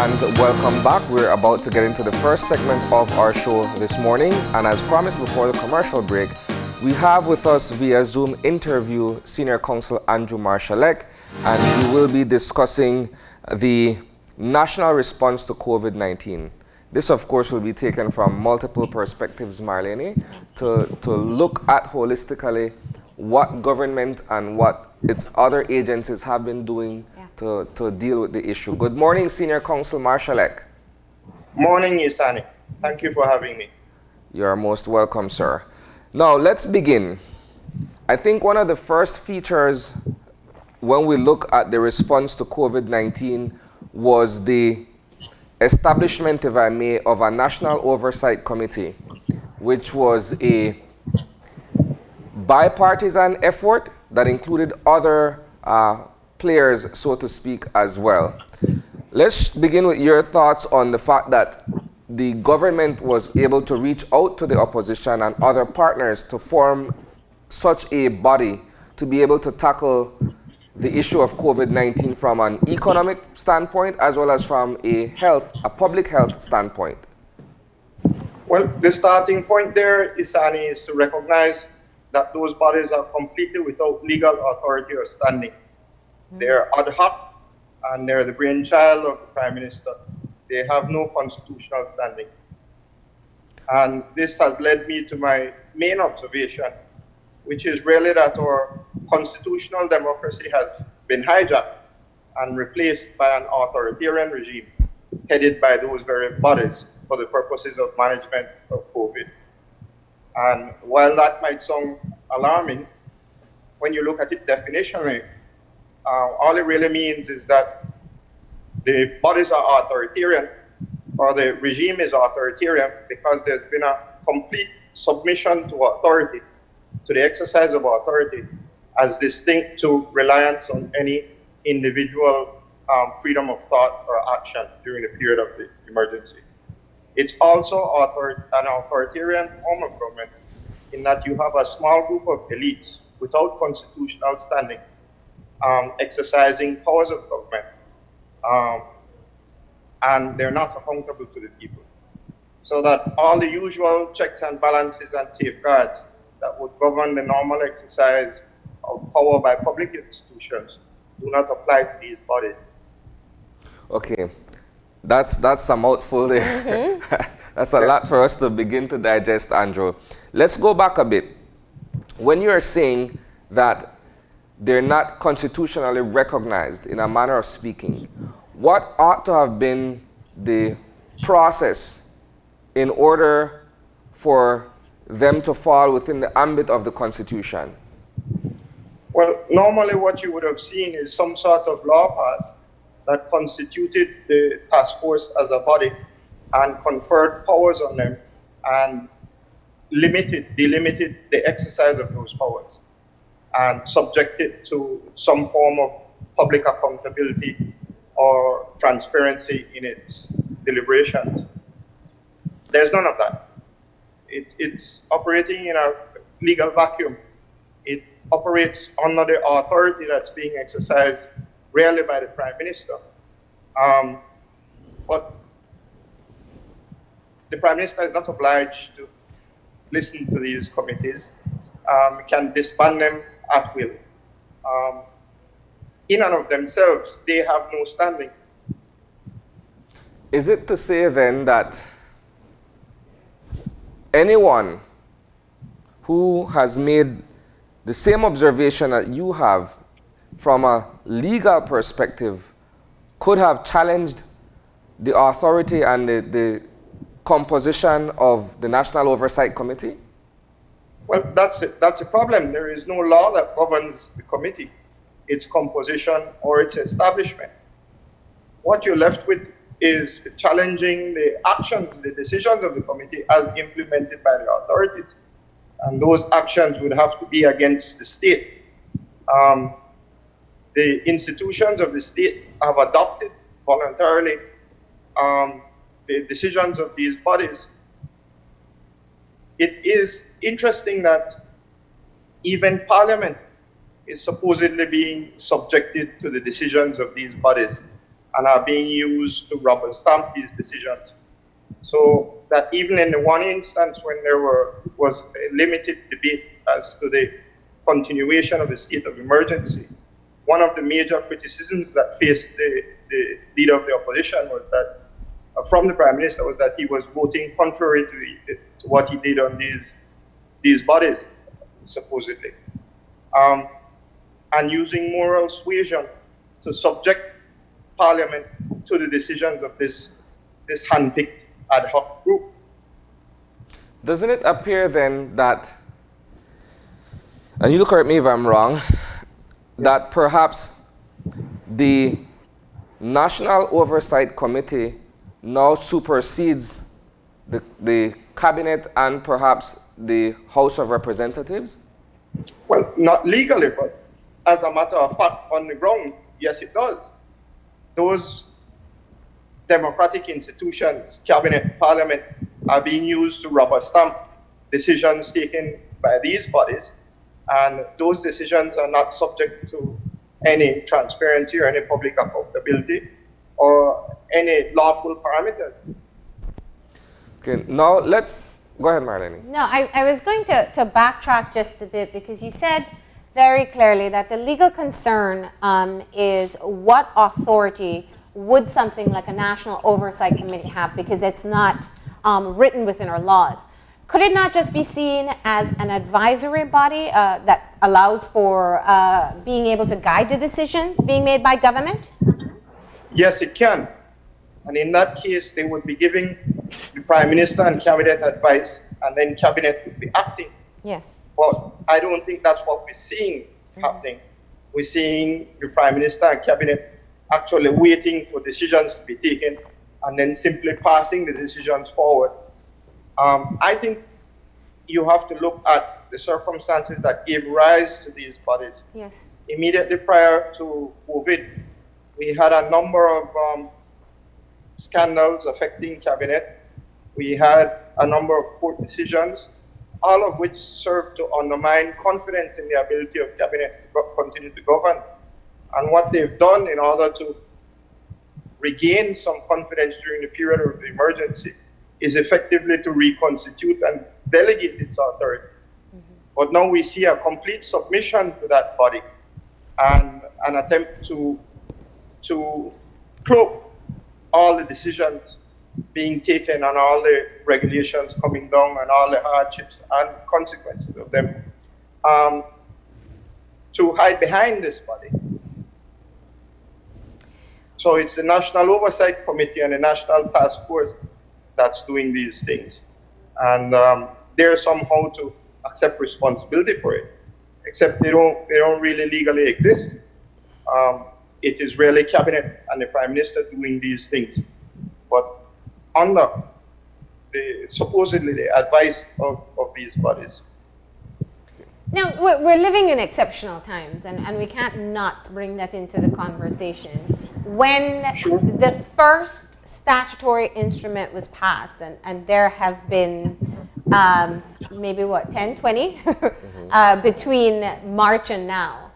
and welcome back. We're about to get into the first segment of our show this morning, and as promised before the commercial break, we have with us via Zoom interview Senior Counsel Andrew Marshalleck, and we will be discussing the national response to COVID-19. This, of course, will be taken from multiple perspectives, Marlene, to look at holistically what government and what its other agencies have been doing to deal with the issue. Good morning, Senior Counsel Marshalleck. Morning, Isani. Thank you for having me. You're most welcome, sir. Now, let's begin. I think one of the first features when we look at the response to COVID-19 was the establishment, if I may, of a National Oversight Committee, which was a bipartisan effort that included other players, so to speak, as well. Let's begin with your thoughts on the fact that the government was able to reach out to the opposition and other partners to form such a body to be able to tackle the issue of COVID-19 from an economic standpoint as well as from a public health standpoint. Well, the starting point there, Isani, is to recognize that those bodies are completely without legal authority or standing. They're ad hoc, and they're the brainchild of the Prime Minister. They have no constitutional standing. And this has led me to my main observation, which is really that our constitutional democracy has been hijacked and replaced by an authoritarian regime headed by those very bodies for the purposes of management of COVID. And while that might sound alarming, when you look at it definitionally, all it really means is that the bodies are authoritarian, or the regime is authoritarian, because there's been a complete submission to authority, to the exercise of authority, as distinct to reliance on any individual freedom of thought or action during the period of the emergency. It's also an authoritarian form of government in that you have a small group of elites without constitutional standing exercising powers of government, and they're not accountable to the people. So that all the usual checks and balances and safeguards that would govern the normal exercise of power by public institutions do not apply to these bodies. Okay, that's a mouthful there. That's a lot for us to begin to digest, Andrew. Let's go back a bit. When you're saying that they're not constitutionally recognized, in a manner of speaking, what ought to have been the process in order for them to fall within the ambit of the Constitution? Well, normally what you would have seen is some sort of law passed that constituted the task force as a body and conferred powers on them and delimited the exercise of those powers and subjected to some form of public accountability or transparency in its deliberations. There's none of that. It's operating in a legal vacuum. It operates under the authority that's being exercised rarely by the Prime Minister. But the Prime Minister is not obliged to listen to these committees, can disband them at will. In and of themselves, they have no standing. Is it to say then that anyone who has made the same observation that you have from a legal perspective could have challenged the authority and the composition of the National Oversight Committee? Well, that's a problem. There is no law that governs the committee, its composition, or its establishment. What you're left with is challenging the actions, the decisions of the committee as implemented by the authorities. And those actions would have to be against the state. The institutions of the state have adopted voluntarily the decisions of these bodies. It is interesting that even Parliament is supposedly being subjected to the decisions of these bodies. and are being used to rubber stamp these decisions. So that even in the one instance when there was a limited debate as to the continuation of the state of emergency, one of the major criticisms that faced the leader of the opposition was that, from the Prime Minister, was that he was voting contrary to what he did on these bodies, supposedly. And using moral suasion to subject Parliament to the decisions of this hand-picked ad hoc group. Doesn't it appear then that, and you correct me if I'm wrong, that perhaps the National Oversight Committee now supersedes the Cabinet and perhaps the House of Representatives? Well, not legally, but as a matter of fact, on the ground, yes, it does. Those democratic institutions, Cabinet, Parliament, are being used to rubber stamp decisions taken by these bodies, and those decisions are not subject to any transparency or any public accountability or any lawful parameters. Okay, now let's go ahead, Marlene. No, I was going to backtrack just a bit, because you said very clearly that the legal concern is what authority would something like a National Oversight Committee have, because it's not written within our laws. Could it not just be seen as an advisory body that allows for being able to guide the decisions being made by government? Yes, it can. And in that case, they would be giving the Prime Minister and Cabinet advice, and then Cabinet would be acting. Yes. But I don't think that's what we're seeing happening. We're seeing the Prime Minister and Cabinet actually waiting for decisions to be taken and then simply passing the decisions forward. I think you have to look at the circumstances that gave rise to these bodies. Yes. Immediately prior to COVID, we had a number of scandals affecting Cabinet. We had a number of court decisions, all of which served to undermine confidence in the ability of Cabinet to continue to govern. And what they've done in order to regain some confidence during the period of the emergency is effectively to reconstitute and delegate its authority. But now we see a complete submission to that body and an attempt to cloak all the decisions being taken and all the regulations coming down and all the hardships and consequences of them, to hide behind this body. So it's the National Oversight Committee and the National Task Force that's doing these things. And they're somehow to accept responsibility for it, except they don't really legally exist. It is really Cabinet and the Prime Minister doing these things. But under supposedly the advice of these bodies. Now, we're living in exceptional times, and we can't not bring that into the conversation. When the first statutory instrument was passed, and there have been maybe 10, 20 between March and now,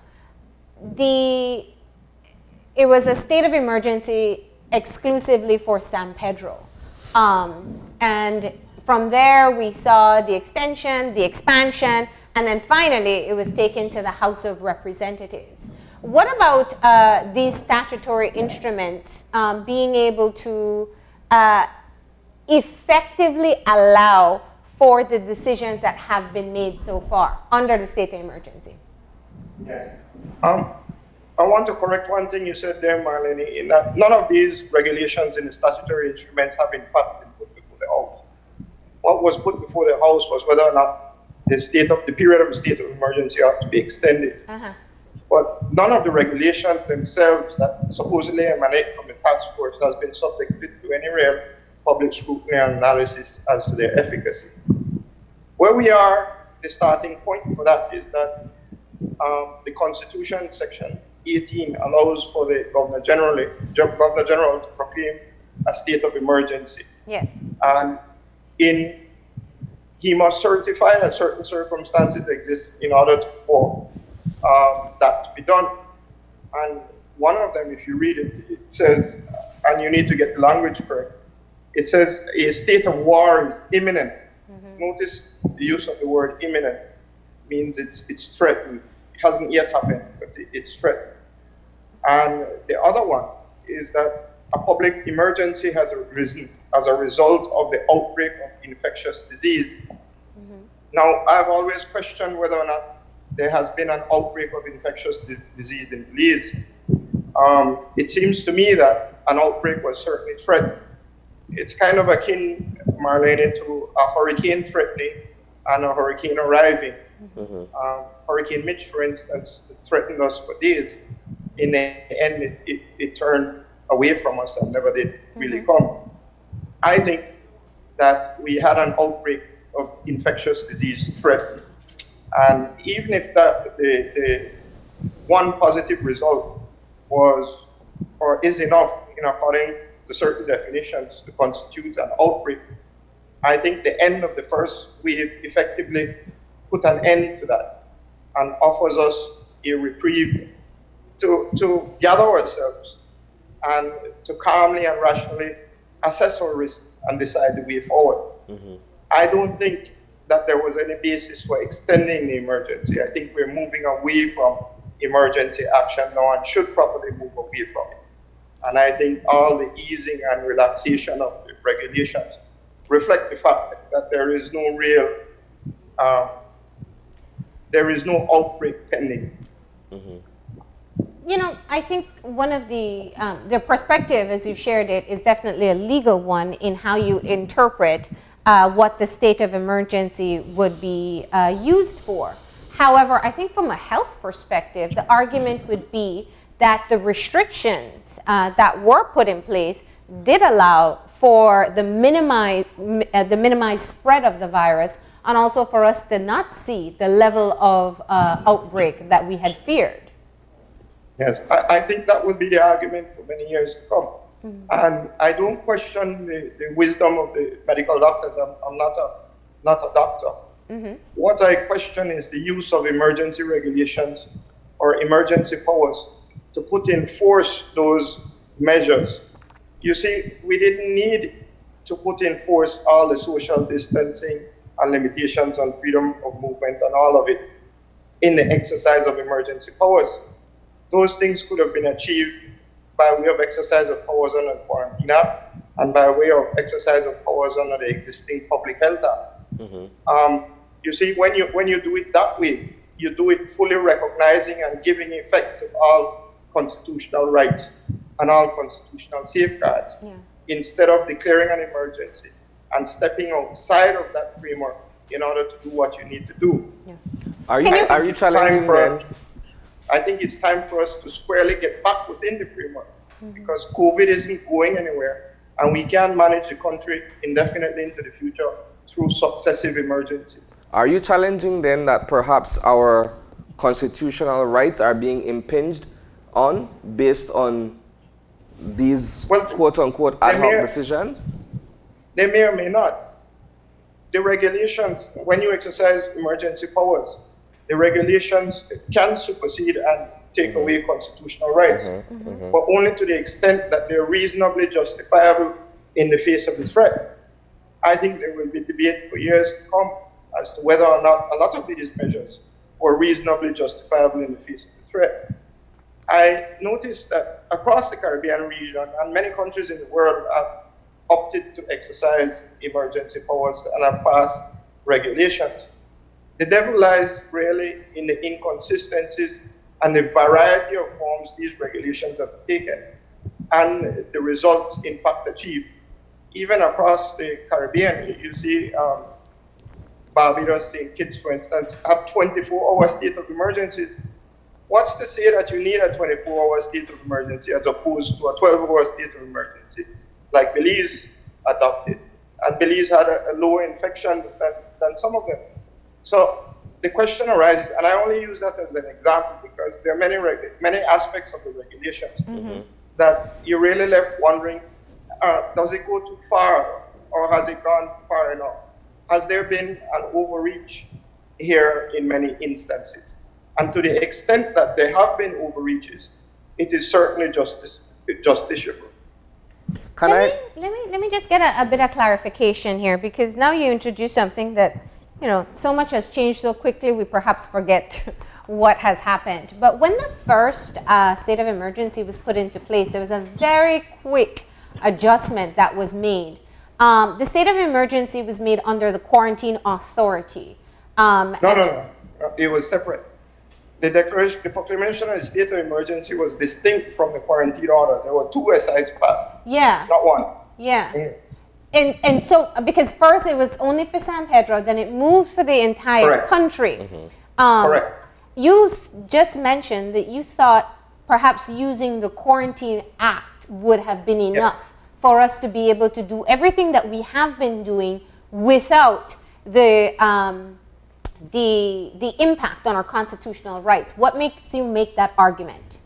it was a state of emergency exclusively for San Pedro. And from there, we saw the extension, the expansion, and then finally, it was taken to the House of Representatives. What about these statutory instruments being able to effectively allow for the decisions that have been made so far under the state of emergency? Yes. I want to correct one thing you said there, Marlene, in that none of these regulations in the statutory instruments have in fact been put before the House. What was put before the House was whether or not the period of the state of emergency ought to be extended. But none of the regulations themselves that supposedly emanate from the task force has been subjected to any real public scrutiny and analysis as to their efficacy. Where we are, the starting point for that is that the Constitution, Section 18, allows for the Governor General to proclaim a state of emergency. Yes. And he must certify that certain circumstances exist in order for that to be done. And one of them, if you read it, it says and you need to get the language correct. It says a state of war is imminent. Notice the use of the word imminent means it's threatened. It hasn't yet happened, but it's threatened. And the other one is that a public emergency has arisen as a result of the outbreak of infectious disease. Now, I've always questioned whether or not there has been an outbreak of infectious disease in Belize. It seems to me that an outbreak was certainly threatened. It's kind of akin, Marlene, to a hurricane threatening and a hurricane arriving. Hurricane Mitch, for instance, threatened us for days. In the end, it turned away from us and never did really come. I think that we had an outbreak of infectious disease threat. And even if the one positive result was or is enough in according to certain definitions to constitute an outbreak, I think the end of the first wave effectively put an end to that and offers us a reprieve to gather ourselves and to calmly and rationally assess our risk and decide the way forward. I don't think that there was any basis for extending the emergency. I think we're moving away from emergency action now and should probably move away from it. And I think all the easing and relaxation of the regulations reflect the fact that there is no real, there is no outbreak pending. You know, I think one of the perspective, as you shared it, is definitely a legal one in how you interpret what the state of emergency would be used for. However, I think from a health perspective, the argument would be that the restrictions that were put in place did allow for the minimized spread of the virus, and also for us to not see the level of outbreak that we had feared. Yes, I think that would be the argument for many years to come. And I don't question the wisdom of the medical doctors. I'm not a doctor. What I question is the use of emergency regulations or emergency powers to put in force those measures. You see, we didn't need to put in force all the social distancing and limitations on freedom of movement and all of it in the exercise of emergency powers. Those things could have been achieved by way of exercise of powers under the Quarantine Act and by way of exercise of powers under the existing Public Health Act. You see, when you do it that way, you do it fully recognizing and giving effect to all constitutional rights and all constitutional safeguards, instead of declaring an emergency and stepping outside of that framework in order to do what you need to do. Are you challenging then? I think it's time for us to squarely get back within the framework, because COVID isn't going anywhere, and we can't manage the country indefinitely into the future through successive emergencies. Are you challenging then that perhaps our constitutional rights are being impinged on based on these quote-unquote ad hoc decisions? They may or may not. The regulations, when you exercise emergency powers, the regulations can supersede and take away constitutional rights, but only to the extent that they're reasonably justifiable in the face of the threat. I think there will be debate for years to come as to whether or not a lot of these measures were reasonably justifiable in the face of the threat. I noticed that across the Caribbean region and many countries in the world have opted to exercise emergency powers and have passed regulations. The devil lies really in the inconsistencies and the variety of forms these regulations have taken and the results in fact achieved. Even across the Caribbean, you see Barbados, St. Kitts, for instance, have 24-hour state of emergencies. What's to say that you need a 24-hour state of emergency as opposed to a 12-hour state of emergency, like Belize adopted? And Belize had a lower infections than some of them. So the question arises, and I only use that as an example because there are many aspects of the regulations that you're really left wondering, does it go too far or has it gone far enough? Has there been an overreach here in many instances? And to the extent that there have been overreaches, it is certainly justiciable. Let me just get a bit of clarification here, because now you introduce something that, so much has changed so quickly we perhaps forget what has happened. But when the first state of emergency was put into place, there was a very quick adjustment that was made. The state of emergency was made under the quarantine authority. No. It was separate. The proclamation of the state of emergency was distinct from the quarantine order. There were two SIs passed. Yeah. Not one. Yeah. And so, because first it was only for San Pedro, then it moved for the entire Correct. country. Correct. You just mentioned that you thought perhaps using the Quarantine Act would have been enough for us to be able to do everything that we have been doing without the impact on our constitutional rights. What makes you make that argument?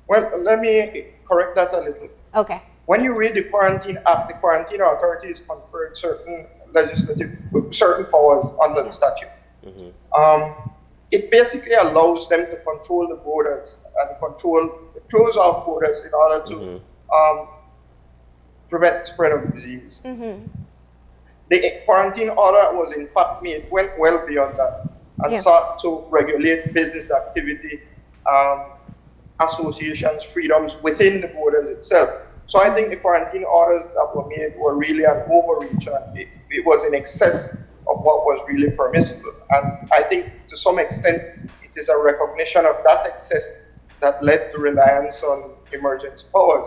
Well, let me correct that a little. Okay. When you read the Quarantine Act, the quarantine authority is conferred certain certain powers under the statute. It basically allows them to control the borders and close off borders in order to prevent spread of disease. The quarantine order was in fact went well beyond that and sought to regulate business activity, associations, freedoms within the borders itself. So I think the quarantine orders that were made were really an overreach, and it was in excess of what was really permissible. And I think to some extent it is a recognition of that excess that led to reliance on emergency powers.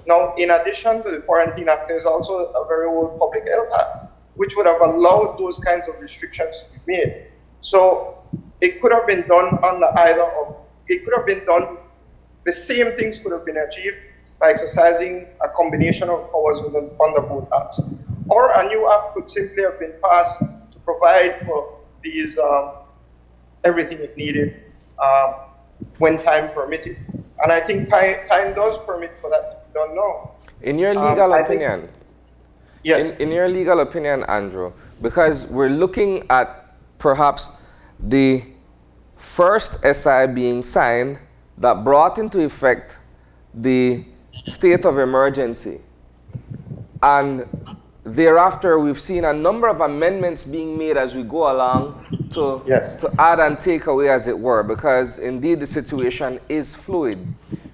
Now, in addition to the Quarantine Act, there's also a very old Public Health Act, which would have allowed those kinds of restrictions to be made. So it could have been done under the same things could have been achieved by exercising a combination of powers under both acts. Or a new act could simply have been passed to provide for these, everything it needed when time permitted. And I think time does permit for that to be done now. In your legal opinion, in your legal opinion, Andrew, because we're looking at perhaps the first SI being signed that brought into effect the state of emergency, and thereafter we've seen a number of amendments being made as we go along to add and take away, as it were, because indeed the situation is fluid.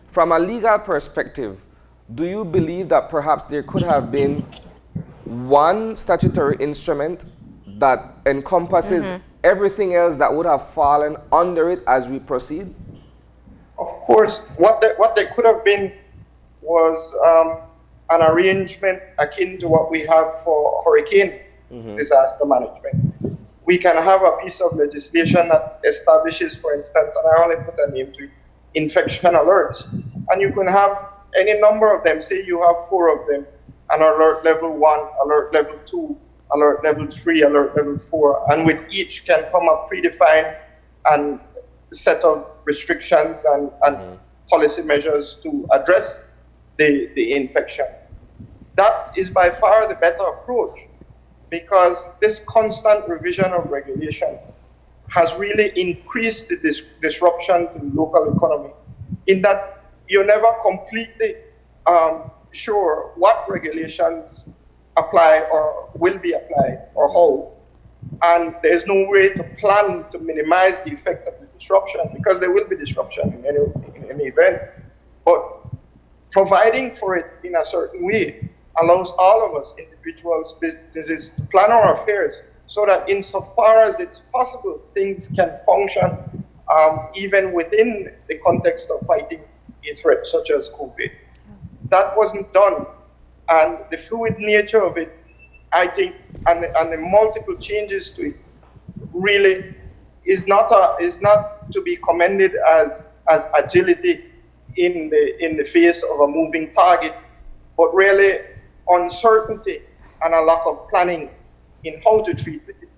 From a legal perspective, do you believe that perhaps there could have been one statutory instrument that encompasses everything else that would have fallen under it as we proceed? Of course, what there could have been was an arrangement akin to what we have for hurricane disaster management. We can have a piece of legislation that establishes, for instance, and I only put a name to it, infection alerts. And you can have any number of them. Say you have 4 of them: an alert level 1, alert level 2, alert level 3, alert level 4, and with each can come a predefined and set of restrictions and policy measures to address the infection. That is by far the better approach, because this constant revision of regulation has really increased the disruption to the local economy, in that you're never completely sure what regulations apply or will be applied or how. And there's no way to plan to minimize the effect of the disruption, because there will be disruption in any event. But providing for it in a certain way allows all of us, individuals, businesses, to plan our affairs so that insofar as it's possible, things can function even within the context of fighting a threat such as COVID. That wasn't done. And the fluid nature of it, I think, and the multiple changes to it, really is not to be commended as agility in the face of a moving target, but really uncertainty and a lack of planning in how to treat with it.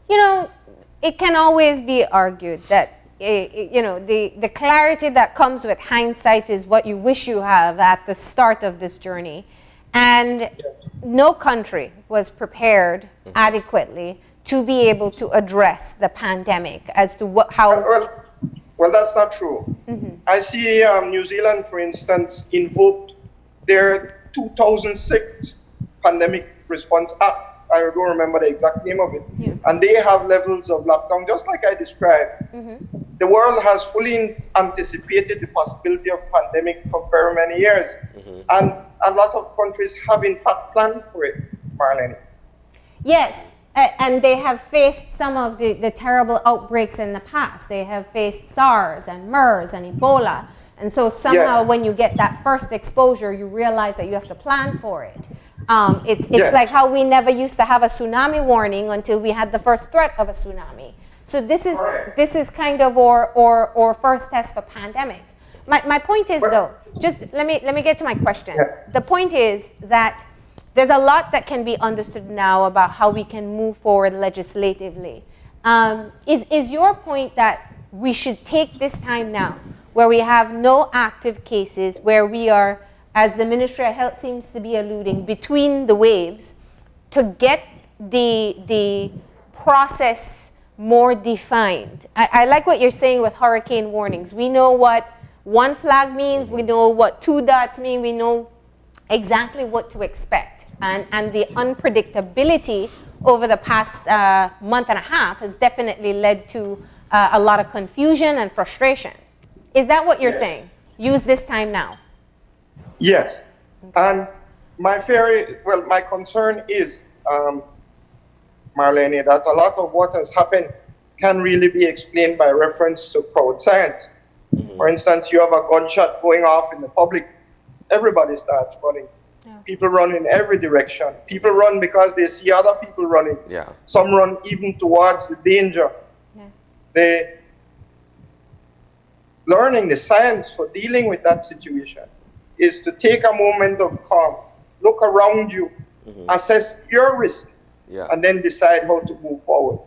You know, it can always be argued that the clarity that comes with hindsight is what you wish you have at the start of this journey. And no country was prepared adequately to be able to address the pandemic as to how... Well, that's not true. I see New Zealand, for instance, invoked their 2006 Pandemic Response Act. I don't remember the exact name of it. Yeah. And they have levels of lockdown, just like I described. The world has fully anticipated the possibility of pandemic for very many years. And a lot of countries have in fact planned for it, Marlene. Yes, and they have faced some of the terrible outbreaks in the past. They have faced SARS and MERS and Ebola. And so somehow when you get that first exposure, you realize that you have to plan for it. It's like how we never used to have a tsunami warning until we had the first threat of a tsunami. So this is kind of our first test for pandemics. My point is though, just let me get to my question. The point is that there's a lot that can be understood now about how we can move forward legislatively. Is your point that we should take this time now, where we have no active cases, where we are, as the Ministry of Health seems to be alluding, between the waves, to get the process more defined? I like what you're saying with hurricane warnings. We know what one flag means, we know what two dots mean, we know exactly what to expect. And the unpredictability over the past month and a half has definitely led to a lot of confusion and frustration. Is that what you're saying? Use this time now. Yes. And my concern is, Marlene, that a lot of what has happened can really be explained by reference to crowd science. For instance, you have a gunshot going off in the public, everybody starts running. People run in every direction. People run because they see other people running. Some run even towards the danger. They learning the science for dealing with that situation is to take a moment of calm, look around you, assess your risk, and then decide how to move forward.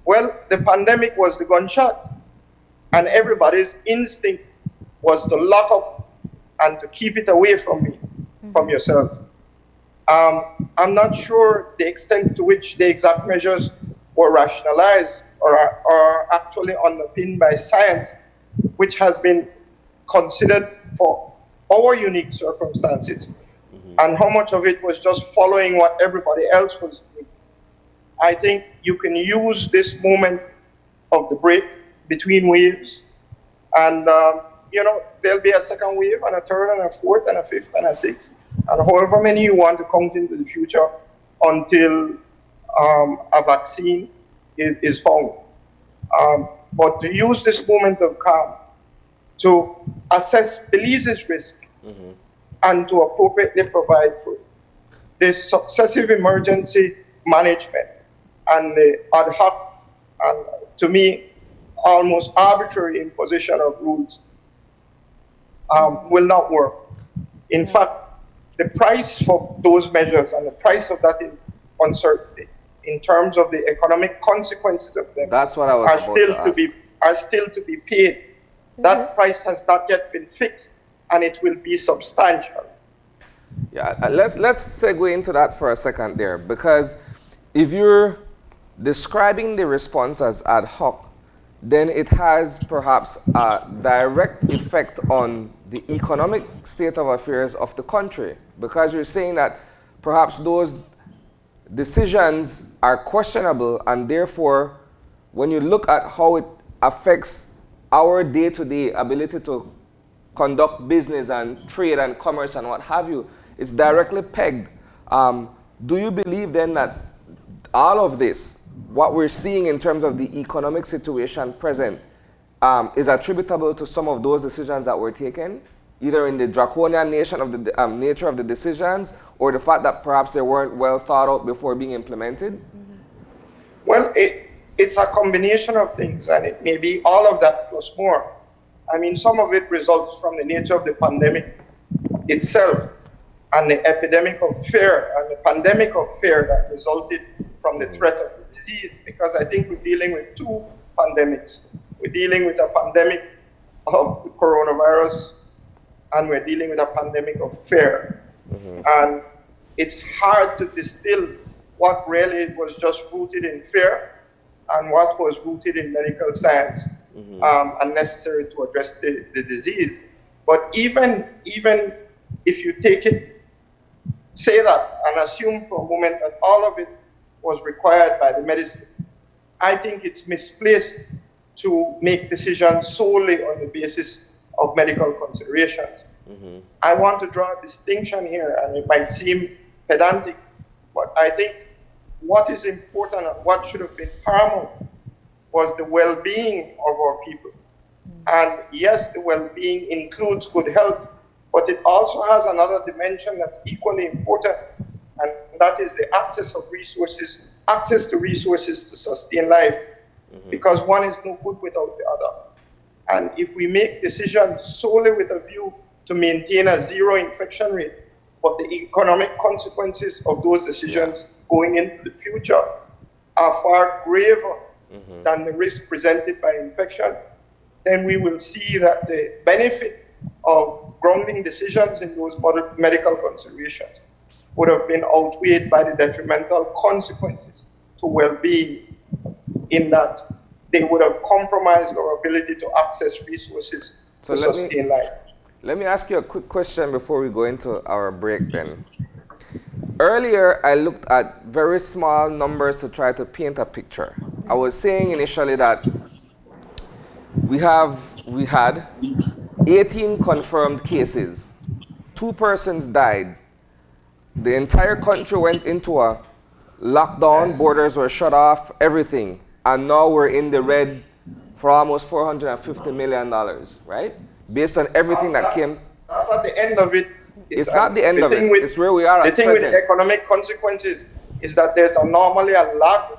Well, the pandemic was the gunshot, and everybody's instinct was to lock up and to keep it away from me, from yourself. I'm not sure the extent to which the exact measures were rationalized or are actually underpinned by science, which has been considered for our unique circumstances, and how much of it was just following what everybody else was doing. I think you can use this moment of the break between waves, and there'll be a second wave, and a third, and a fourth, and a fifth, and a sixth, and however many you want to count into the future until a vaccine is found. But to use this moment of calm to assess Belize's risk and to appropriately provide for it. This successive emergency management and the ad hoc and, to me, almost arbitrary imposition of rules will not work. In fact, the price for those measures and the price of that uncertainty in terms of the economic consequences of them are still to be paid. That price has not yet been fixed, and it will be substantial. Let's segue into that for a second there, because if you're describing the response as ad hoc, then it has perhaps a direct effect on the economic state of affairs of the country, because you're saying that perhaps those decisions are questionable, and therefore, when you look at how it affects our day-to-day ability to conduct business and trade and commerce and what have you, it's directly pegged. Do you believe then that all of this, what we're seeing in terms of the economic situation present, is attributable to some of those decisions that were taken, either in the draconian nature of the decisions, or the fact that perhaps they weren't well thought out before being implemented? Well, it's a combination of things, and it may be all of that plus more. I mean, some of it results from the nature of the pandemic itself and the epidemic of fear and the pandemic of fear that resulted from the threat of the disease, because I think we're dealing with two pandemics. We're dealing with a pandemic of the coronavirus, and we're dealing with a pandemic of fear. And it's hard to distill what really was just rooted in fear and what was rooted in medical science and necessary to address the disease. But even if you take it, say that, and assume for a moment that all of it was required by the medicine, I think it's misplaced to make decisions solely on the basis of medical considerations. I want to draw a distinction here, and it might seem pedantic, but I think what is important and what should have been paramount was the well-being of our people. And yes, the well-being includes good health, but it also has another dimension that's equally important, and that is the access to resources to sustain life, because one is no good without the other. And if we make decisions solely with a view to maintain a zero infection rate, but the economic consequences of those decisions going into the future are far graver than the risk presented by infection, then we will see that the benefit of grounding decisions in those medical considerations would have been outweighed by the detrimental consequences to well-being, in that they would have compromised our ability to access resources to sustain life. Let me ask you a quick question before we go into our break then. Earlier, I looked at very small numbers to try to paint a picture. I was saying initially that we had 18 confirmed cases. 2 persons died. The entire country went into a lockdown, borders were shut off, everything. And now we're in the red for almost $450 million, right? Based on everything that came. That's at the end of it. It's not the end of it. It's where we are at present. The thing with economic consequences is that there's normally a lag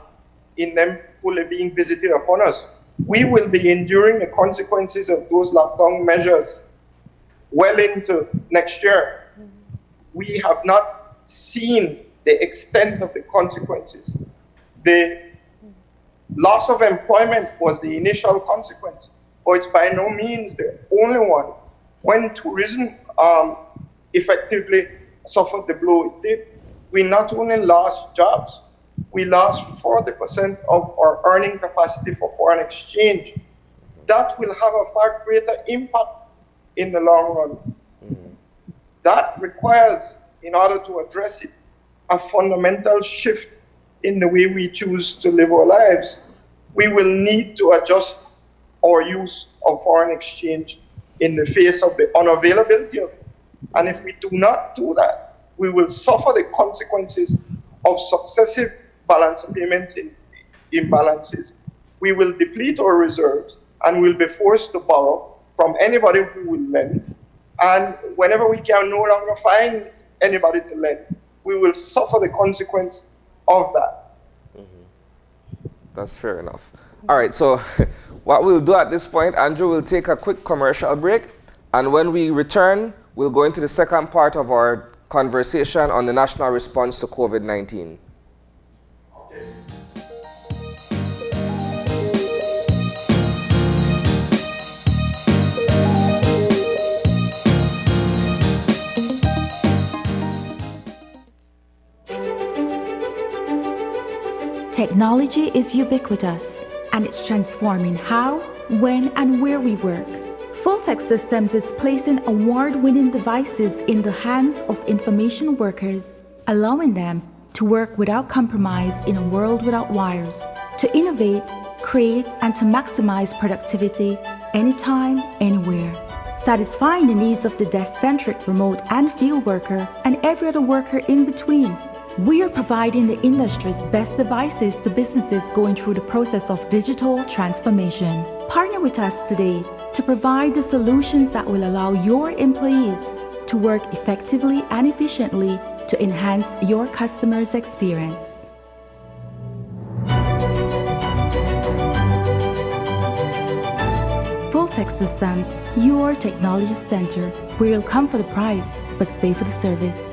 in them fully being visited upon us. We will be enduring the consequences of those lockdown measures well into next year. We have not seen the extent of the consequences. The loss of employment was the initial consequence, but it's by no means the only one. When tourism effectively suffered the blow it did, we not only lost jobs, we lost 40% of our earning capacity for foreign exchange. That will have a far greater impact in the long run. That requires, in order to address it, a fundamental shift in the way we choose to live our lives. We will need to adjust our use of foreign exchange in the face of the unavailability of it. And if we do not do that, we will suffer the consequences of successive balance payments imbalances. We will deplete our reserves and we'll be forced to borrow from anybody who will lend. And whenever we can no longer find anybody to lend, we will suffer the consequence of that. That's fair enough. All right, so what we'll do at this point, Andrew will take a quick commercial break, and when we return, we'll go into the second part of our conversation on the national response to COVID-19. Technology is ubiquitous, and it's transforming how, when, and where we work. Full-Tech Systems is placing award-winning devices in the hands of information workers, allowing them to work without compromise in a world without wires, to innovate, create, and to maximize productivity anytime, anywhere, satisfying the needs of the desk-centric remote and field worker and every other worker in between. We are providing the industry's best devices to businesses going through the process of digital transformation. Partner with us today to provide the solutions that will allow your employees to work effectively and efficiently to enhance your customers' experience. Full-Tech Systems, your technology center, where you'll come for the price but stay for the service.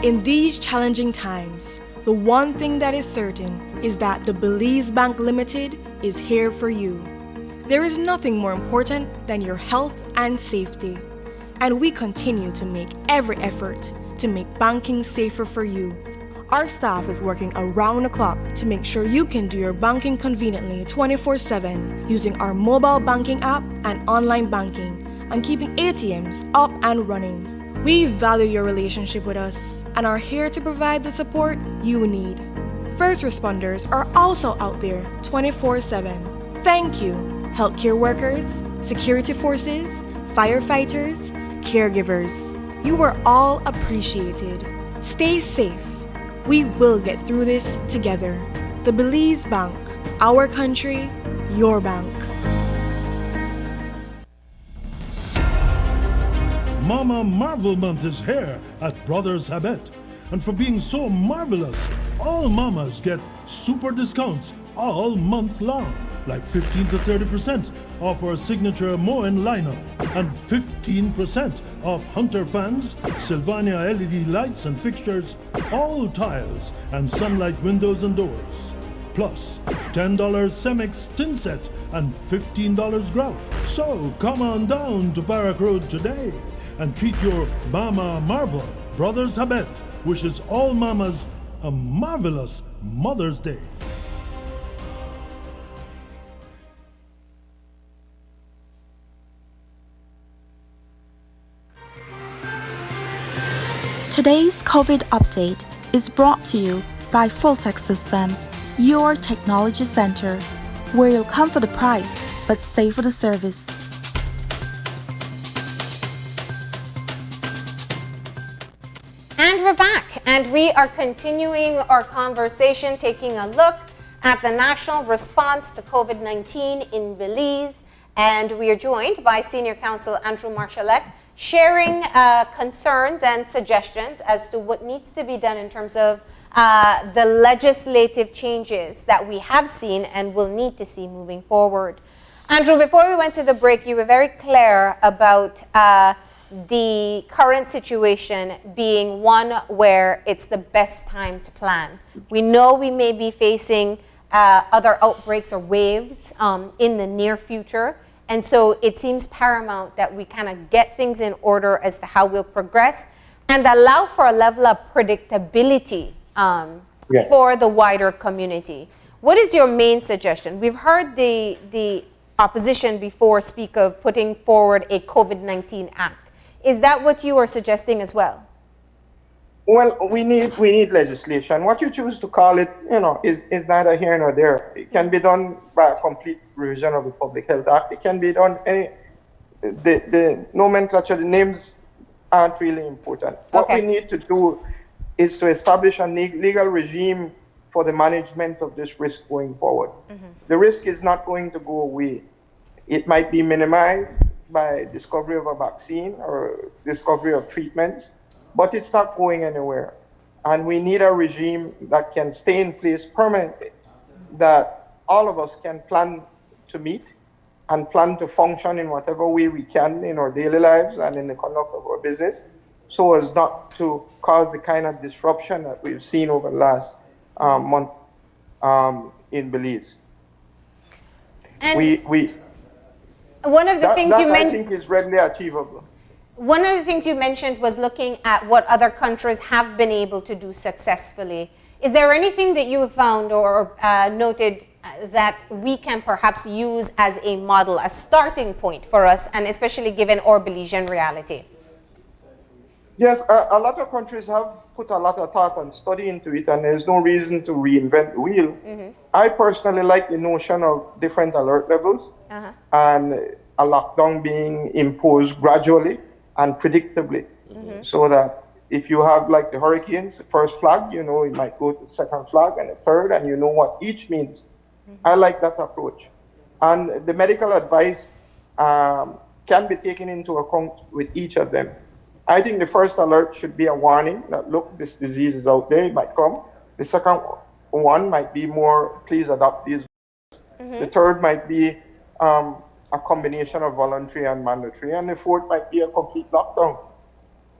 In these challenging times, the one thing that is certain is that the Belize Bank Limited is here for you. There is nothing more important than your health and safety, and we continue to make every effort to make banking safer for you. Our staff is working around the clock to make sure you can do your banking conveniently 24/7 using our mobile banking app and online banking, and keeping ATMs up and running. We value your relationship with us and are here to provide the support you need. First responders are also out there 24/7. Thank you, healthcare workers, security forces, firefighters, caregivers. You are all appreciated. Stay safe. We will get through this together. The Belize Bank, our country, your bank. Mama Marvel Month is here at Brothers Habet. And for being so marvelous, all mamas get super discounts all month long, like 15 to 30% off our signature Moen lineup and 15% off Hunter fans, Sylvania LED lights and fixtures, all tiles and sunlight windows and doors. Plus $10 Cemex tin set and $15 grout. So come on down to Barrack Road today and treat your Mama Marvel. Brothers Habet wishes all mamas a marvelous Mother's Day. Today's COVID update is brought to you by Fulltech Systems, your technology center, where you'll come for the price but stay for the service. And we're back, and we are continuing our conversation, taking a look at the national response to COVID-19 in Belize. And we are joined by Senior Counsel Andrew Marshalleck, sharing concerns and suggestions as to what needs to be done in terms of the legislative changes that we have seen and will need to see moving forward. Andrew, before we went to the break, you were very clear about the current situation being one where it's the best time to plan. We know we may be facing other outbreaks or waves in the near future, and so it seems paramount that we kind of get things in order as to how we'll progress and allow for a level of predictability for the wider community. What is your main suggestion? We've heard the opposition before speak of putting forward a COVID-19 Act. Is that what you are suggesting as well? Well, we need legislation. What you choose to call it, is neither here nor there. It can be done by a complete revision of the Public Health Act. It can be done the nomenclature, the names aren't really important. What we need to do is to establish a legal regime for the management of this risk going forward. The risk is not going to go away. It might be minimized by discovery of a vaccine or discovery of treatments, but it's not going anywhere. And we need a regime that can stay in place permanently, that all of us can plan to meet and plan to function in whatever way we can in our daily lives and in the conduct of our business, so as not to cause the kind of disruption that we've seen over the last month in Belize. And one of the things you mentioned, I think is readily achievable. One of the things you mentioned was looking at what other countries have been able to do successfully. Is there anything that you have found or noted that we can perhaps use as a model, a starting point for us, and especially given our Belizean reality? Yes, a lot of countries have put a lot of thought and study into it, and there's no reason to reinvent the wheel. I personally like the notion of different alert levels and a lockdown being imposed gradually and predictably, so that if you have like the hurricanes, the first flag, it might go to the second flag and the third, and you know what each means. I like that approach. And the medical advice can be taken into account with each of them. I think the first alert should be a warning that, look, this disease is out there, it might come. The second one might be more, please adopt these. The third might be a combination of voluntary and mandatory. And the fourth might be a complete lockdown.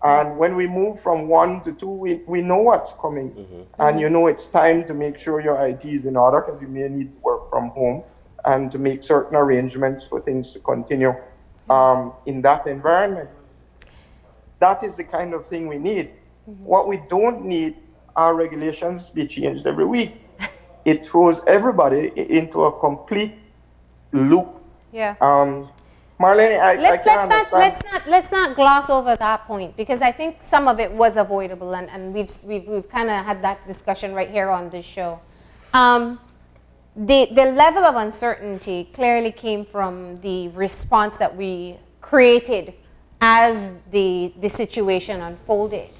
And when we move from 1 to 2, we know what's coming. And it's time to make sure your IT is in order, because you may need to work from home, and to make certain arrangements for things to continue in that environment. That is the kind of thing we need. What we don't need are regulations be changed every week. It throws everybody into a complete loop. Marlene, I can understand. Let's not gloss over that point, because I think some of it was avoidable, and we've kind of had that discussion right here on this show. The level of uncertainty clearly came from the response that we created as the situation unfolded.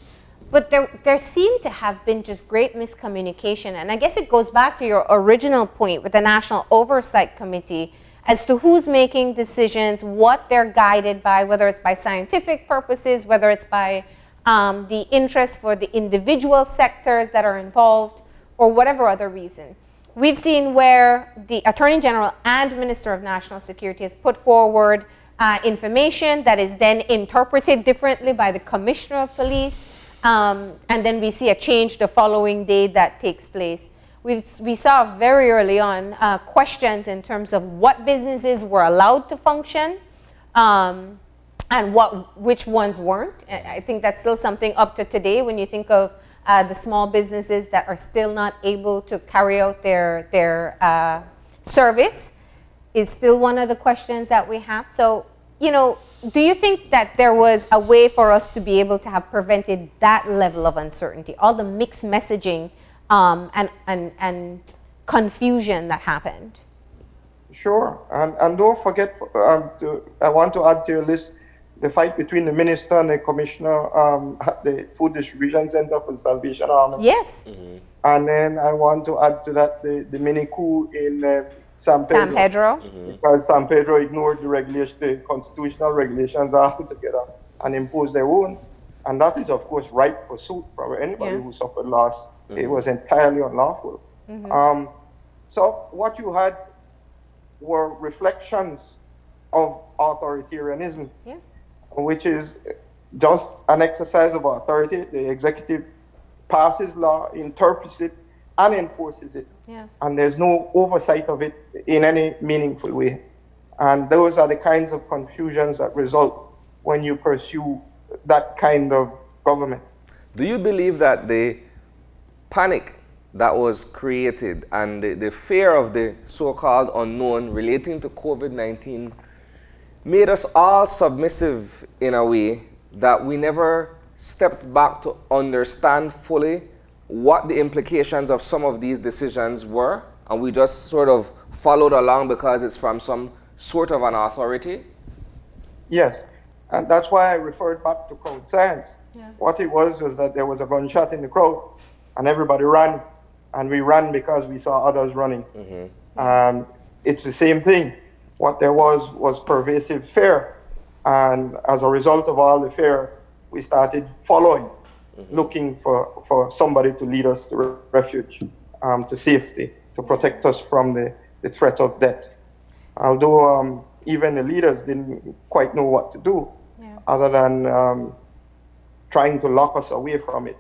But there seemed to have been just great miscommunication, and I guess it goes back to your original point with the National Oversight Committee as to who's making decisions, what they're guided by, whether it's by scientific purposes, whether it's by the interest for the individual sectors that are involved, or whatever other reason. We've seen where the Attorney General and Minister of National Security has put forward information that is then interpreted differently by the Commissioner of Police, and then we see a change the following day that takes place. We saw very early on questions in terms of what businesses were allowed to function and which ones weren't. I think that's still something up to today when you think of the small businesses that are still not able to carry out their service is still one of the questions that we have. So, you know, do you think that there was a way for us to be able to have prevented that level of uncertainty, all the mixed messaging and confusion that happened? Sure, and don't forget, I want to add to your list the fight between the minister and the commissioner at the Food Distribution Center for the Salvation Army. Yes. Mm-hmm. And then I want to add to that the mini coup in San Pedro. San Pedro. Mm-hmm. Because San Pedro ignored the constitutional regulations altogether and imposed their own. And that is, of course, ripe for suit for anybody who suffered loss. Mm-hmm. It was entirely unlawful. Mm-hmm. So what you had were reflections of authoritarianism, which is just an exercise of authority. The executive passes law, interprets it, and enforces it. Yeah. And there's no oversight of it in any meaningful way. And those are the kinds of confusions that result when you pursue that kind of government. Do you believe that the panic that was created and the fear of the so-called unknown relating to COVID-19 made us all submissive in a way that we never stepped back to understand fully what the implications of some of these decisions were, and we just sort of followed along because it's from some sort of an authority? Yes, and that's why I referred back to crowd science. Yeah. What it was that there was a gunshot in the crowd and everybody ran, and we ran because we saw others running. Mm-hmm. And it's the same thing. What there was pervasive fear, and as a result of all the fear, we started following, looking for somebody to lead us to refuge, to safety, to protect us from the threat of death. Although even the leaders didn't quite know what to do, other than trying to lock us away from it.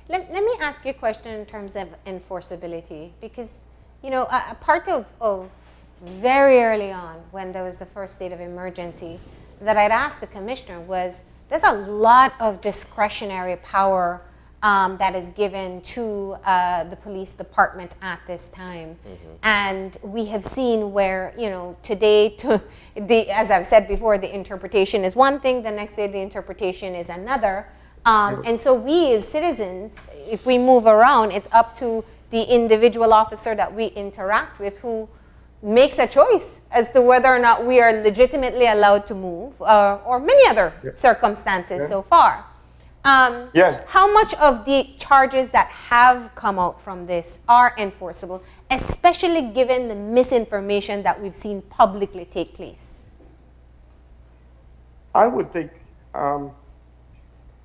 Let me ask you a question in terms of enforceability, because, you know, a part of very early on when there was the first state of emergency that I'd asked the commissioner was, there's a lot of discretionary power that is given to the police department at this time. Mm-hmm. And we have seen where, you know, today, as I've said before, the interpretation is one thing, the next day the interpretation is another. And so we as citizens, if we move around, it's up to the individual officer that we interact with who makes a choice as to whether or not we are legitimately allowed to move, or many other circumstances so far. How much of the charges that have come out from this are enforceable, especially given the misinformation that we've seen publicly take place? I would think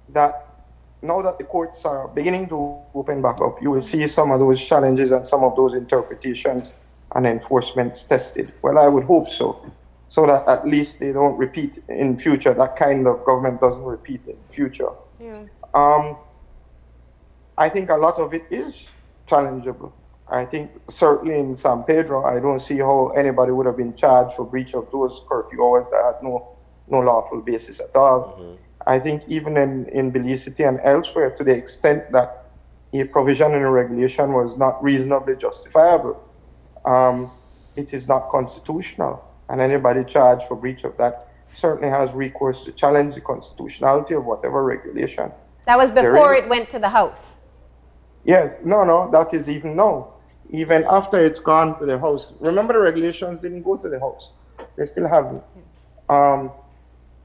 that now that the courts are beginning to open back up, you will see some of those challenges and some of those interpretations and enforcements tested. Well, I would hope so that at least they don't repeat in future, that kind of government doesn't repeat in future. Yeah. I think a lot of it is challengeable. I think certainly in San Pedro, I don't see how anybody would have been charged for breach of those curfew hours that had no lawful basis at all. Mm-hmm. I think even in Belize City and elsewhere, to the extent that a provision in a regulation was not reasonably justifiable, it is not constitutional. and anybody charged for breach of that certainly has recourse to challenge the constitutionality of whatever regulation. That was before it went to the House. Yes, no, that is even now. Even after it's gone to the House. Remember, the regulations didn't go to the House. They still haven't.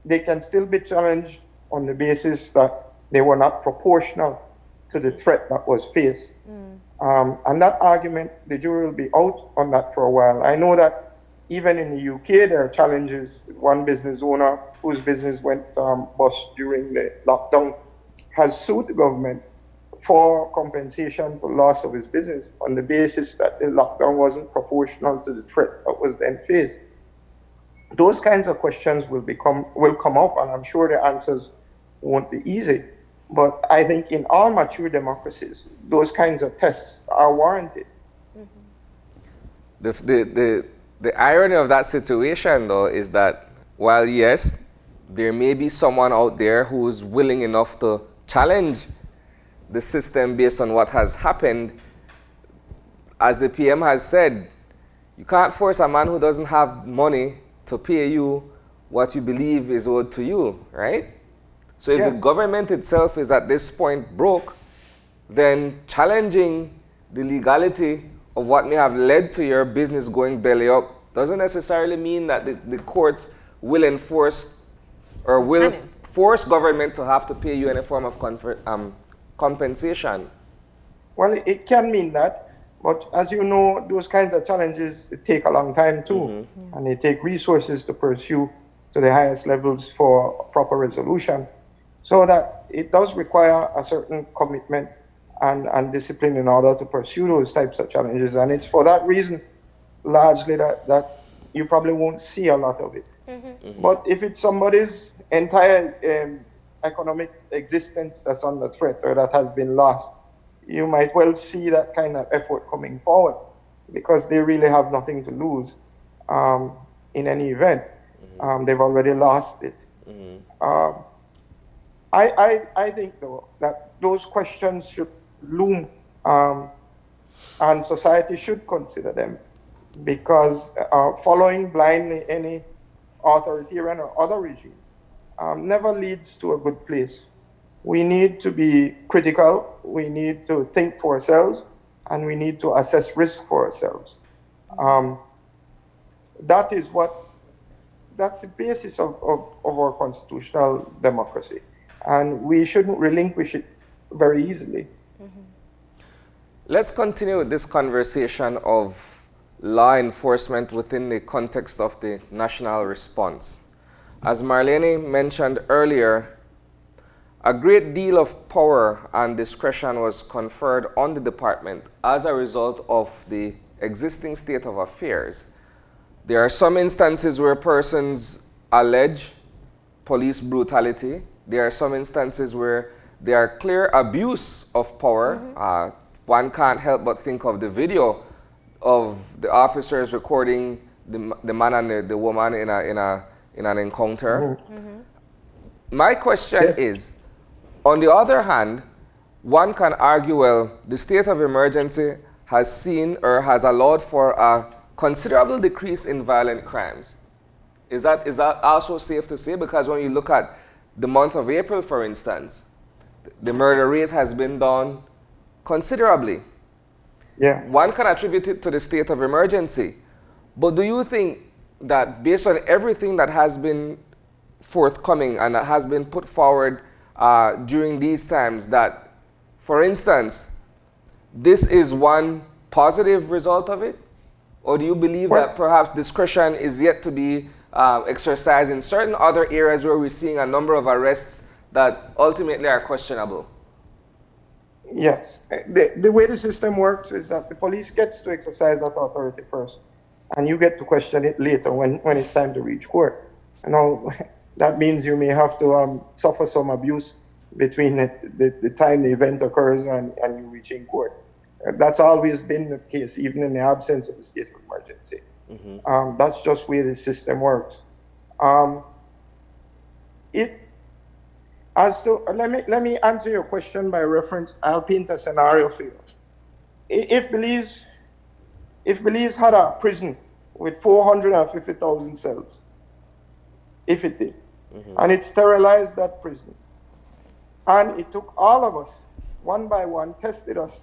They can still be challenged on the basis that they were not proportional to the threat that was faced. And that argument, the jury will be out on that for a while. I know that even in the UK, there are challenges. One business owner whose business went bust during the lockdown has sued the government for compensation for loss of his business on the basis that the lockdown wasn't proportional to the threat that was then faced. Those kinds of questions will come up, and I'm sure the answers won't be easy. But I think in all mature democracies, those kinds of tests are warranted. The irony of that situation, though, is that while, yes, there may be someone out there who's willing enough to challenge the system based on what has happened, as the PM has said, you can't force a man who doesn't have money to pay you what you believe is owed to you, right? So if the government itself is at this point broke, then challenging the legality of what may have led to your business going belly up doesn't necessarily mean that the courts will enforce or will force government to have to pay you any form of compensation. Well, it can mean that, but as you know, those kinds of challenges take a long time too, and they take resources to pursue to the highest levels for proper resolution. So that it does require a certain commitment and discipline in order to pursue those types of challenges. And it's for that reason, largely, that you probably won't see a lot of it. But if it's somebody's entire economic existence that's under threat or that has been lost, you might well see that kind of effort coming forward because they really have nothing to lose in any event. They've already lost it. I think, though, that those questions should loom and society should consider them because following blindly any authoritarian or other regime never leads to a good place. We need to be critical, we need to think for ourselves, and we need to assess risk for ourselves. That's the basis of our constitutional democracy. And we shouldn't relinquish it very easily. Let's continue with this conversation of law enforcement within the context of the national response. As Marlene mentioned earlier, a great deal of power and discretion was conferred on the department as a result of the existing state of affairs. There are some instances where persons allege police brutality. There are some instances where there are clear abuse of power. One can't help but think of the video of the officers recording the man and the woman in an encounter. My question is, on the other hand, one can argue, well, the state of emergency has seen or has allowed for a considerable decrease in violent crimes. Is that also safe to say? Because when you look at the month of April, for instance, the murder rate has been down considerably. Yeah. One can attribute it to the state of emergency. But do you think that based on everything that has been forthcoming and that has been put forward during these times, that, for instance, this is one positive result of it? Or do you believe that perhaps discretion is yet to be exercised in certain other areas where we're seeing a number of arrests that ultimately are questionable? Yes. The way the system works is that the police gets to exercise that authority first, and you get to question it later when it's time to reach court. Now, that means you may have to suffer some abuse between the time the event occurs and you reaching court. That's always been the case, even in the absence of a state of emergency. That's just where the system works. Let me answer your question by reference. I'll paint a scenario for you. If Belize had a prison with 450,000 cells, if it did. And it sterilized that prison. And it took all of us, one by one, tested us,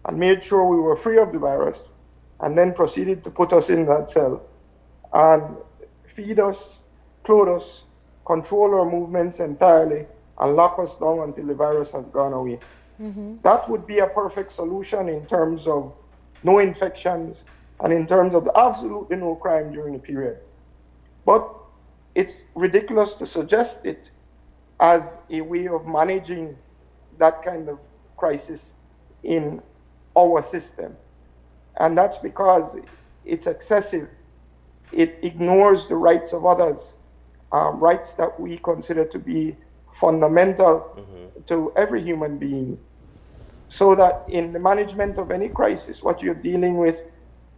and made sure we were free of the virus, and then proceeded to put us in that cell and feed us, clothe us, control our movements entirely, and lock us down until the virus has gone away. That would be a perfect solution in terms of no infections and in terms of absolutely no crime during the period. But it's ridiculous to suggest it as a way of managing that kind of crisis in our system. And that's because it's excessive. It ignores the rights of others, rights that we consider to be fundamental to every human being. So that in the management of any crisis, what you're dealing with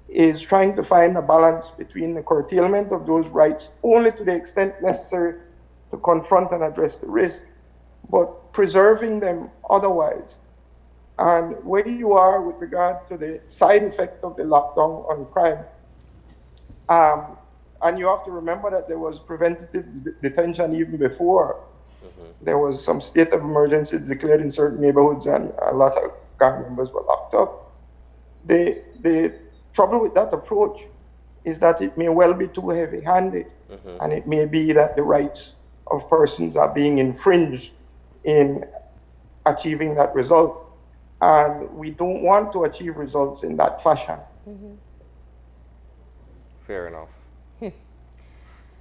is trying to find a balance between the curtailment of those rights only to the extent necessary to confront and address the risk, but preserving them otherwise. And where you are with regard to the side effect of the lockdown on crime, and you have to remember that there was preventative detention even before. There was some state of emergency declared in certain neighborhoods, and a lot of gang members were locked up. The trouble with that approach is that it may well be too heavy-handed, and it may be that the rights of persons are being infringed in achieving that result. And we don't want to achieve results in that fashion. Fair enough.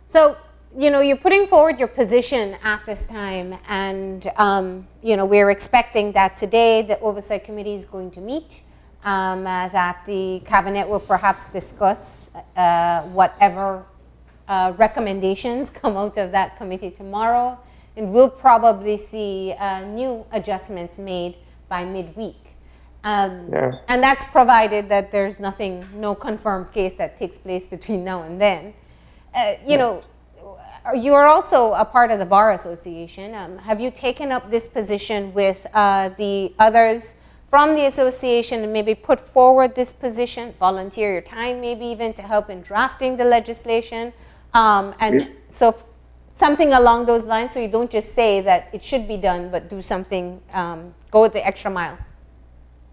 So, you're putting forward your position at this time, and, we're expecting that today the Oversight Committee is going to meet, that the Cabinet will perhaps discuss whatever recommendations come out of that committee tomorrow, and we'll probably see new adjustments made by midweek. And that's provided that there's no confirmed case that takes place between now and then. You are also a part of the Bar Association. Have you taken up this position with the others from the association and maybe put forward this position, volunteer your time maybe even to help in drafting the legislation? So something along those lines, so you don't just say that it should be done, but do something, go the extra mile.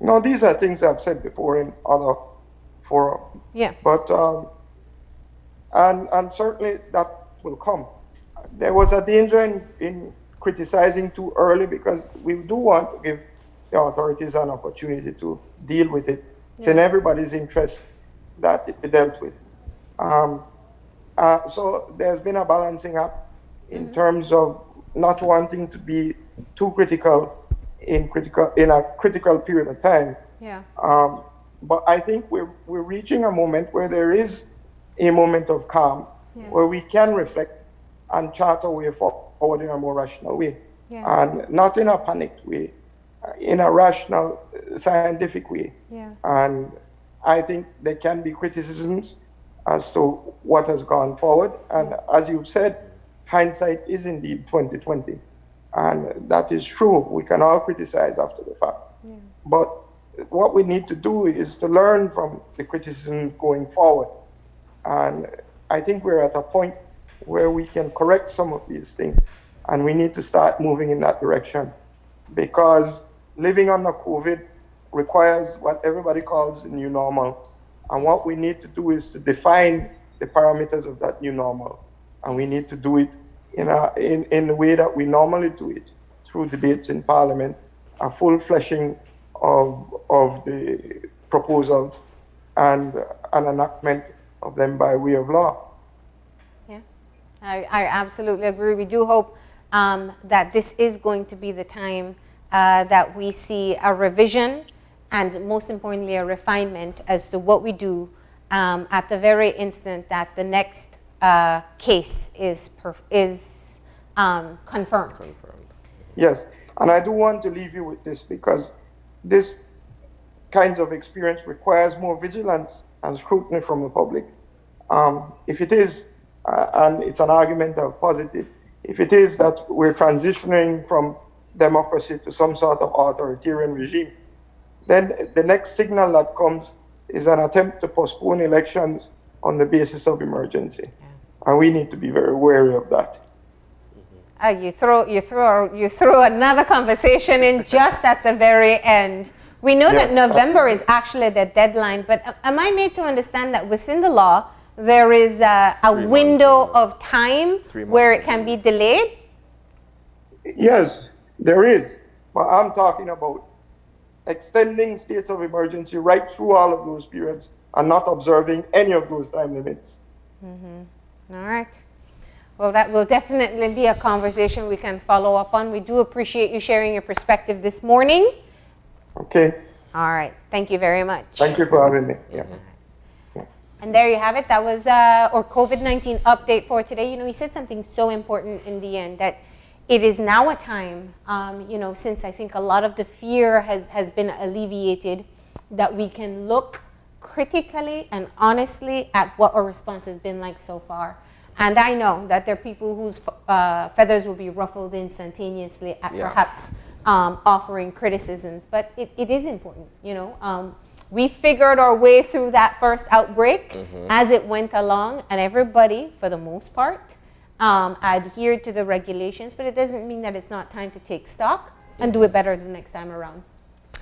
No, these are things I've said before in other fora. Yeah. But, and certainly that will come. There was a danger in criticizing too early, because we do want to give the authorities an opportunity to deal with it. It's in everybody's interest that it be dealt with. So there's been a balancing up in terms of not wanting to be too critical in a critical period of time. Yeah. But I think we're reaching a moment where there is a moment of calm, where we can reflect and chart a way forward in a more rational way, and not in a panicked way, in a rational, scientific way. And I think there can be criticisms as to what has gone forward. And as you've said, hindsight is indeed 2020. And that is true. We can all criticize after the fact. But what we need to do is to learn from the criticism going forward. And I think we're at a point where we can correct some of these things. And we need to start moving in that direction, because living under COVID requires what everybody calls the new normal. And what we need to do is to define the parameters of that new normal. And we need to do it in the way that we normally do it, through debates in Parliament, a full fleshing of the proposals, and an enactment of them by way of law. Yeah, I absolutely agree. We do hope that this is going to be the time that we see a revision, and most importantly a refinement as to what we do at the very instant that the next case is confirmed. Yes, and I do want to leave you with this, because this kind of experience requires more vigilance and scrutiny from the public. If it is, and it's an argument of positive, if it is that we're transitioning from democracy to some sort of authoritarian regime, then the next signal that comes is an attempt to postpone elections on the basis of emergency. And we need to be very wary of that. You threw another conversation in just at the very end. We know that November is actually the deadline, but am I made to understand that within the law, there is a window of time where it can be delayed? Yes, there is. But I'm talking about extending states of emergency right through all of those periods and not observing any of those time limits. All right. Well, that will definitely be a conversation we can follow up on. We do appreciate you sharing your perspective this morning. Okay. All right. Thank you very much. Thank you for having me. Yeah. And there you have it. That was our COVID-19 update for today. You know, he said something so important in the end, that it is now a time, you know, since I think a lot of the fear has been alleviated, that we can look critically and honestly at what our response has been like so far. And I know that there are people whose feathers will be ruffled instantaneously at perhaps offering criticisms, but it is important, you know. We figured our way through that first outbreak as it went along, and everybody, for the most part, adhered to the regulations, but it doesn't mean that it's not time to take stock and do it better the next time around.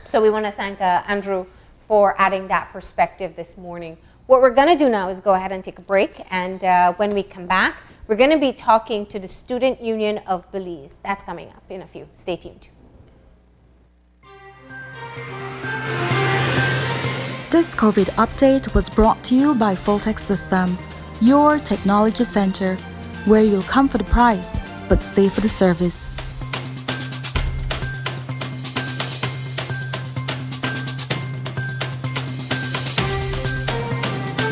So we want to thank Andrew for adding that perspective this morning. What we're going to do now is go ahead and take a break, and when we come back, we're going to be talking to the Student Union of Belize. That's coming up in a few. Stay tuned. This COVID update was brought to you by Fulltech Systems, your technology center, where you'll come for the price, but stay for the service.